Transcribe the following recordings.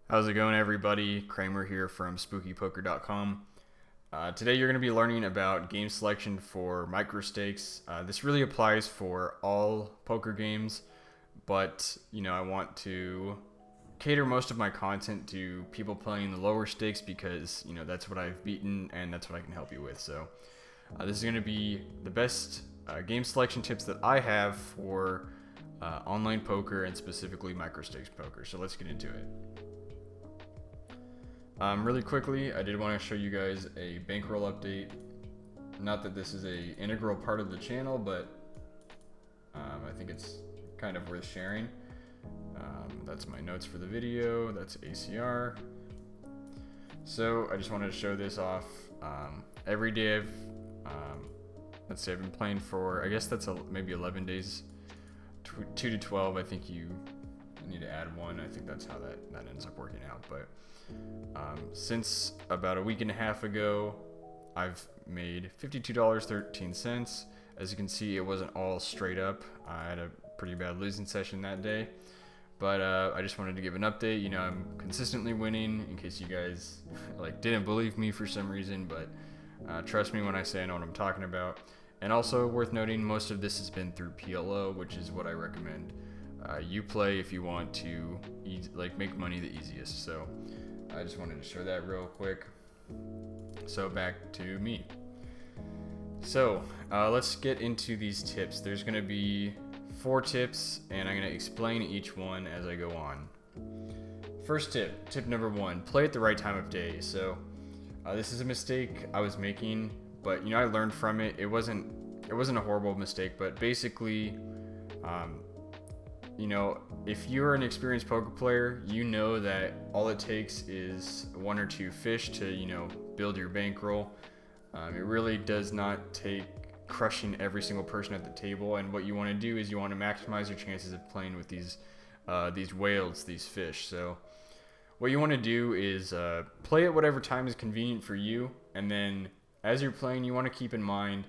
How's it going, everybody? Kramer here from spookypoker.com. Today you're going to be learning about game selection for micro stakes. This really applies for all poker games, but I want to cater most of my content to people playing the lower stakes because that's what I've beaten and that's what I can help you with. So this is going to be the best game selection tips that I have for online poker and specifically micro stakes poker. So let's get into it. Really quickly, I did want to show you guys a bankroll update. Not that this is a integral part of the channel, but I think it's kind of worth sharing. That's my notes for the video. That's ACR. So I just wanted to show this off. Every day let's say I've been playing for, I guess that's maybe 11 days, 2 to 12. I think you need to add one. I think that's how that ends up working out. But since about a week and a half ago, I've made $52.13. As you can see, it wasn't all straight up. I had a pretty bad losing session that day, but I just wanted to give an update. I'm consistently winning, in case you guys didn't believe me for some reason, but trust me when I say I know what I'm talking about. And also worth noting, most of this has been through PLO, which is what I recommend you play if you want to make money the easiest. So I just wanted to show that real quick. So back to me. So let's get into these tips. There's going to be 4 tips, and I'm going to explain each one as I go on. First tip number 1, play at the right time of day. So this is a mistake I was making, but I learned from it. It wasn't a horrible mistake, but basically if you're an experienced poker player, you know that all it takes is 1 or 2 fish to, build your bankroll. It really does not take crushing every single person at the table. And what you want to do is you want to maximize your chances of playing with these whales, these fish. So what you want to do is play at whatever time is convenient for you. And then as you're playing, you want to keep in mind,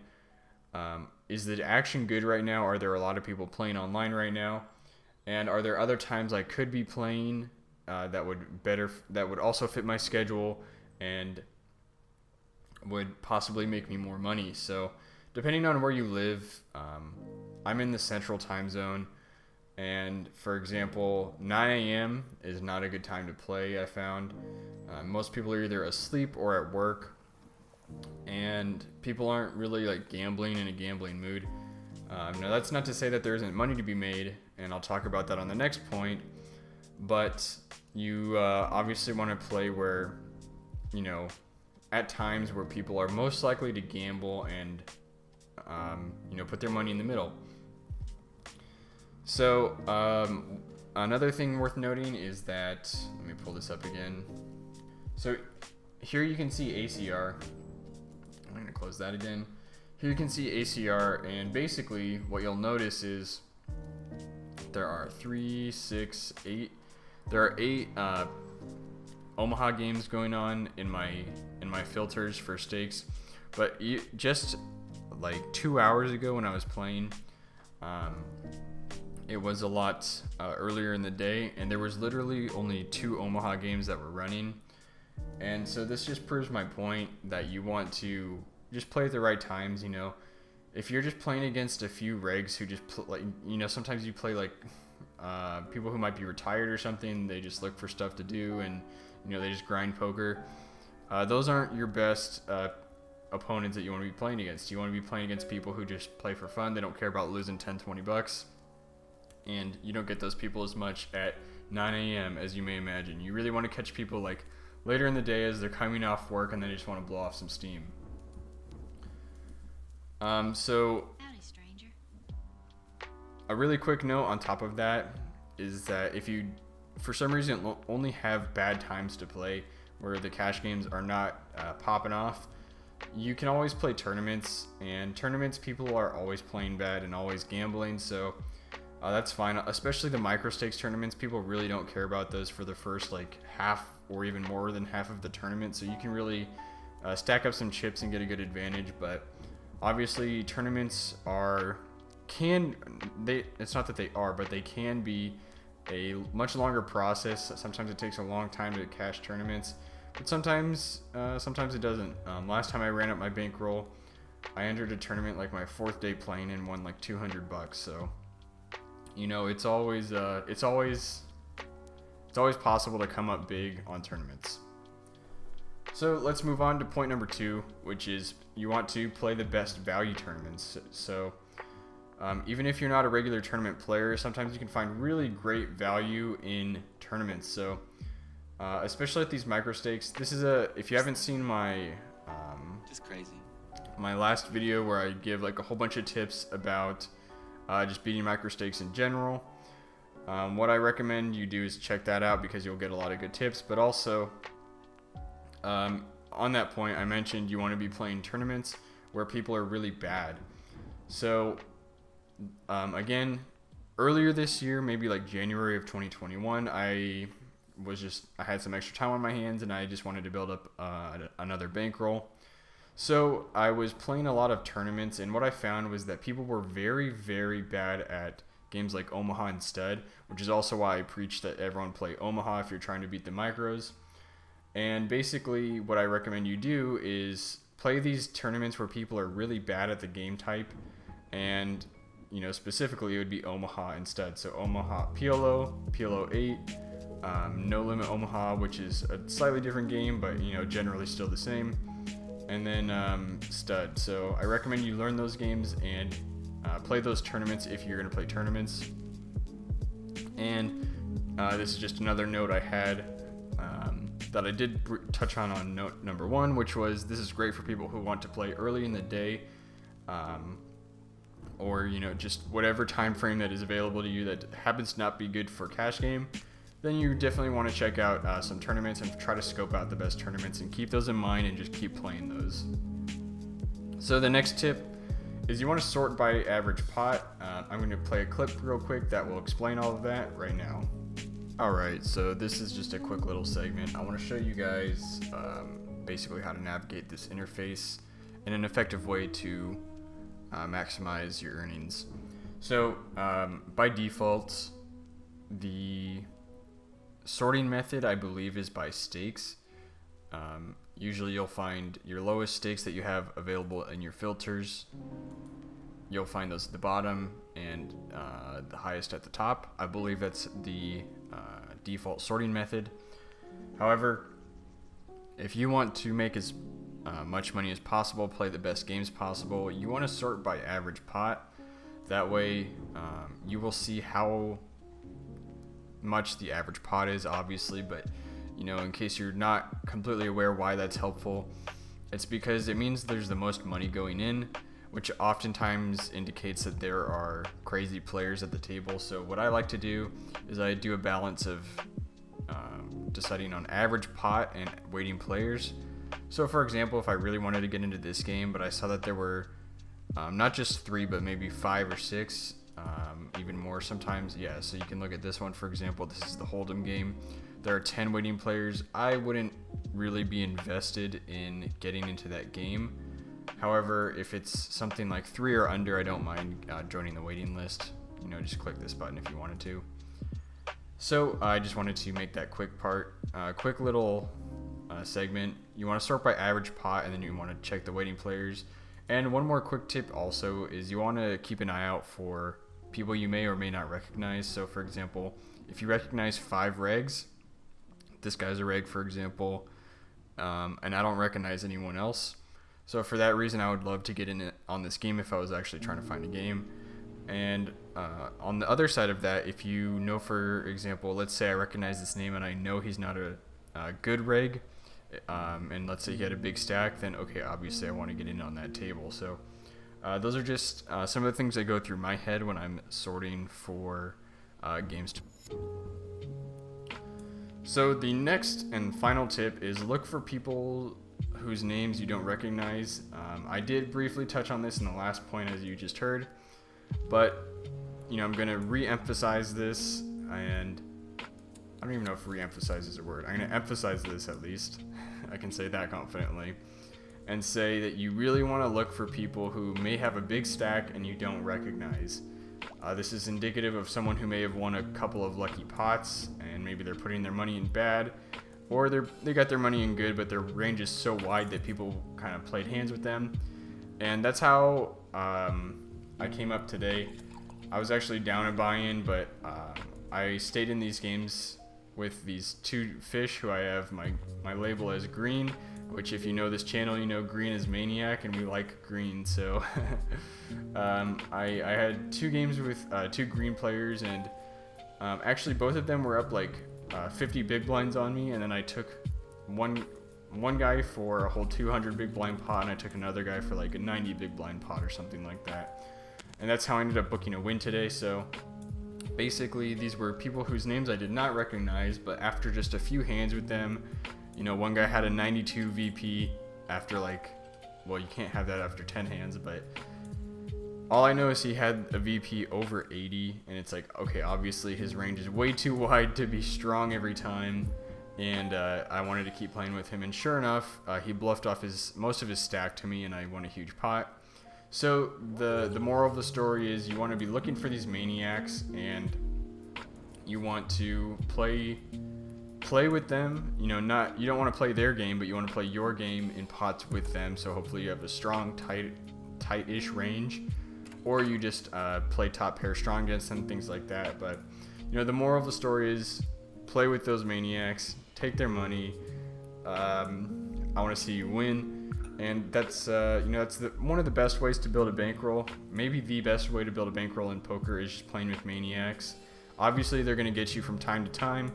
is the action good right now? Are there a lot of people playing online right now? And are there other times I could be playing that would also fit my schedule and would possibly make me more money? So depending on where you live, I'm in the central time zone, and for example, 9 a.m. is not a good time to play. I found most people are either asleep or at work, and people aren't really gambling in a gambling mood. Now that's not to say that there isn't money to be made, and I'll talk about that on the next point, but you obviously want to play where, at times where people are most likely to gamble and, put their money in the middle. So another thing worth noting is that, let me pull this up again. So here you can see ACR. I'm going to close that again. Here you can see ACR, and basically what you'll notice is there are 3, 6, 8. There are 8 Omaha games going on in my filters for stakes. But just 2 hours ago when I was playing, it was a lot earlier in the day, and there was literally only 2 Omaha games that were running. And so this just proves my point that you want to just play at the right times. If you're just playing against a few regs who just sometimes you play people who might be retired or something. They just look for stuff to do, and they just grind poker. Those aren't your best opponents that you want to be playing against. You want to be playing against people who just play for fun. They don't care about losing 10, 20 bucks, and you don't get those people as much at 9 a.m. as you may imagine. You really want to catch people later in the day as they're coming off work and they just want to blow off some steam. So howdy, stranger. a really quick note on top of that is that if you for some reason only have bad times to play where the cash games are not popping off, you can always play tournaments, and tournaments people are always playing bad and always gambling, so that's fine. Especially the micro stakes tournaments, people really don't care about those for the first half or even more than half of the tournament, so you can really stack up some chips and get a good advantage. But obviously tournaments it's not that they are, but they can be a much longer process. Sometimes it takes a long time to cash tournaments, but sometimes it doesn't. Last time I ran up my bankroll, I entered a tournament like my 4th day playing and won like $200. So, you know, it's always possible to come up big on tournaments. So let's move on to point number 2, which is you want to play the best value tournaments. So even if you're not a regular tournament player, sometimes you can find really great value in tournaments. So especially at these micro stakes, this is if you haven't seen my just crazy. My last video where I give like a whole bunch of tips about just beating micro stakes in general. What I recommend you do is check that out because you'll get a lot of good tips, but also on that point, I mentioned you want to be playing tournaments where people are really bad. So again, earlier this year, maybe like January of 2021, I had some extra time on my hands and I just wanted to build up another bankroll. So I was playing a lot of tournaments, and what I found was that people were very, very bad at games like Omaha and Stud, which is also why I preach that everyone play Omaha if you're trying to beat the micros. And basically what I recommend you do is play these tournaments where people are really bad at the game type, and you know, specifically it would be Omaha and Stud. So Omaha PLO 8, No Limit Omaha, which is a slightly different game, but you know, generally still the same. And then Stud. So I recommend you learn those games and play those tournaments if you're going to play tournaments. And this is just another note I had that I did touch on note number 1, which was this is great for people who want to play early in the day, or you know, just whatever time frame that is available to you that happens to not be good for cash game. Then you definitely want to check out some tournaments and try to scope out the best tournaments and keep those in mind and just keep playing those. So the next tip is you want to sort by average pot. I'm going to play a clip real quick that will explain all of that right now. Alright, so this is just a quick little segment. I want to show you guys basically how to navigate this interface in an effective way to maximize your earnings. So by default, the sorting method, I believe, is by stakes. Usually you'll find your lowest stakes that you have available in your filters. You'll find those at the bottom and the highest at the top. I believe that's the default sorting method. However, if you want to make as much money as possible, play the best games possible, you want to sort by average pot. That way you will see how much the average pot is, obviously, but you know, in case you're not completely aware why that's helpful, it's because it means there's the most money going in, which oftentimes indicates that there are crazy players at the table. So what I like to do is I do a balance of deciding on average pot and waiting players. So for example, if I really wanted to get into this game, but I saw that there were not just 3 but maybe 5 or 6, even more sometimes. Yeah, so you can look at this one, for example. This is the Hold'em game. There are 10 waiting players. I wouldn't really be invested in getting into that game. However, if it's something like 3 or under, I don't mind joining the waiting list. You know, just click this button if you wanted to. So I just wanted to make that quick little segment. You want to sort by average pot, and then you want to check the waiting players. And one more quick tip also is you want to keep an eye out for people you may or may not recognize. So for example, if you recognize 5 regs, this guy's a reg, for example, and I don't recognize anyone else. So for that reason, I would love to get in on this game if I was actually trying to find a game. And on the other side of that, if you know, for example, let's say I recognize this name and I know he's not a good reg, and let's say he had a big stack, then okay, obviously I want to get in on that table. So those are just some of the things that go through my head when I'm sorting for games. So the next and final tip is look for people whose names you don't recognize. I did briefly touch on this in the last point, as you just heard, but you know, I'm going to re-emphasize this, and I don't even know if re-emphasize is a word. I'm going to emphasize this at least. I can say that confidently, and say that you really want to look for people who may have a big stack and you don't recognize. This is indicative of someone who may have won a couple of lucky pots, and maybe they're putting their money in bad, or they got their money in good, but their range is so wide that people kind of played hands with them. And that's how I came up today. I was actually down a buy-in, but I stayed in these games with these two fish who I have my label as green, which if you know this channel, you know green is Maniac, and we like green. So I had 2 games with 2 green players, and actually both of them were up like 50 big blinds on me, and then I took one guy for a whole 200 big blind pot, and I took another guy for like a 90 big blind pot or something like that. And that's how I ended up booking a win today. So basically these were people whose names I did not recognize, but after just a few hands with them, you know, one guy had a 92 VP after like, well, you can't have that after 10 hands, but all I know is he had a VP over 80, and it's like, okay, obviously his range is way too wide to be strong every time, and I wanted to keep playing with him, and sure enough, he bluffed off most of his stack to me, and I won a huge pot. So the moral of the story is you want to be looking for these maniacs, and you want to play with them. You know, you don't want to play their game, but you want to play your game in pots with them. So hopefully you have a strong, tight-ish range, or you just play top pair strong against them, things like that. But you know, the moral of the story is play with those maniacs, take their money. I want to see you win. And that's you know, that's one of the best ways to build a bankroll. Maybe the best way to build a bankroll in poker is just playing with maniacs. Obviously, they're going to get you from time to time,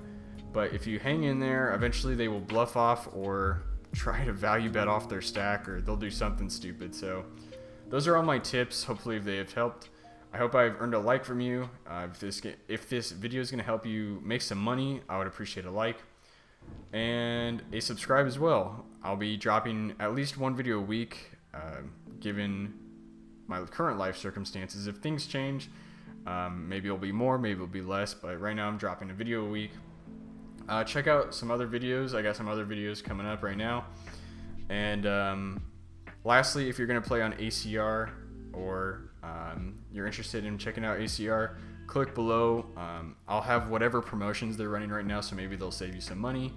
but if you hang in there, eventually they will bluff off or try to value bet off their stack, or they'll do something stupid. So those are all my tips. Hopefully they have helped. I hope I've earned a like from you. If this video is going to help you make some money, I would appreciate a like and a subscribe as well. I'll be dropping at least 1 video a week, given my current life circumstances. If things change, maybe it'll be more, maybe it'll be less, but right now I'm dropping a video a week. Check out some other videos. I got some other videos coming up right now. And lastly, if you're going to play on ACR, or you're interested in checking out ACR, click below. I'll have whatever promotions they're running right now, so maybe they'll save you some money.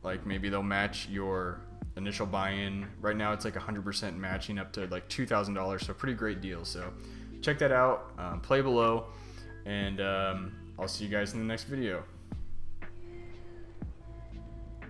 Like maybe they'll match your initial buy-in. Right now it's like 100% matching up to like $2,000, so pretty great deal. So check that out. Play below, and I'll see you guys in the next video.